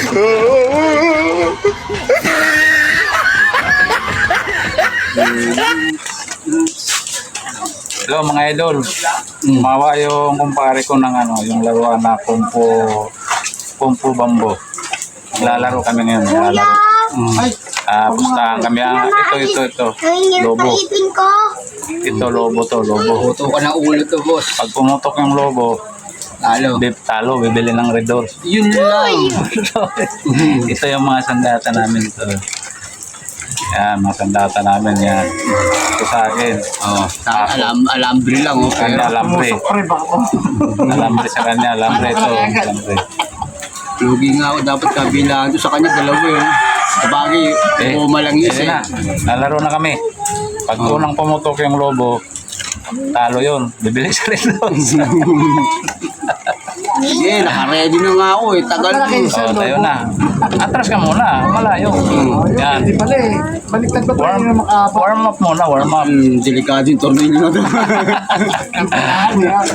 Hello mga idol. Mawa yung kumpare ko ng yung laruan na Kung-Fu Bambo. Lalaro kami ngayon. Lalaro. Pustahan kami. Ito. Lobo. Ito, lobo to. Lobo. Puto ka ng ulo to, boss. Pag pumutok yung lobo, talo, bibili ng Red Doors. Yun lang. Ito yung mga sandata namin ito. Yan, mga sandata namin yan. Ito sa akin. Alambre lang, oh. Kanya alambre. Alambre sa kanya, alambre ito. Alambre. Lugi nga ako, dapat kabilaan to sa kanya, dalawa yun. Sabagay, buma lang isa. Na, lalaro na kami. Pag unang pumutok yung lobo, talo yun. Bibili sa Red Doors. Sige, nakaready na nga ako eh. Tagal mo. Tayo na. Atras ka muna. Malayo. Yan. Hindi pala eh. Baliktad ba tayo na makapag? Warm up muna, warm up. Delikado yung tornilyo na ito.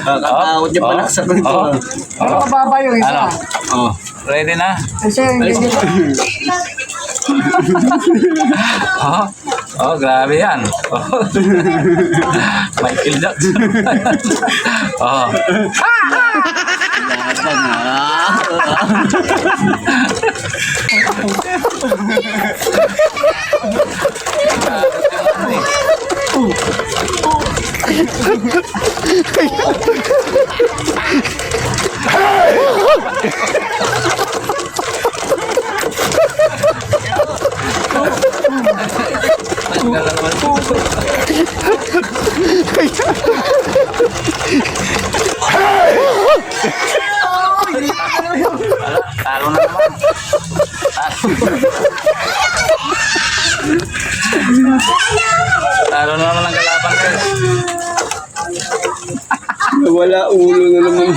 Kakakawat niya pala sa ito. Ano mababa yung isa? Ready na? Kasi hindi Grabe yan. Michael Jackson. Talo na naman. Talo na naman ang kalaban, guys. Wala ulo na naman.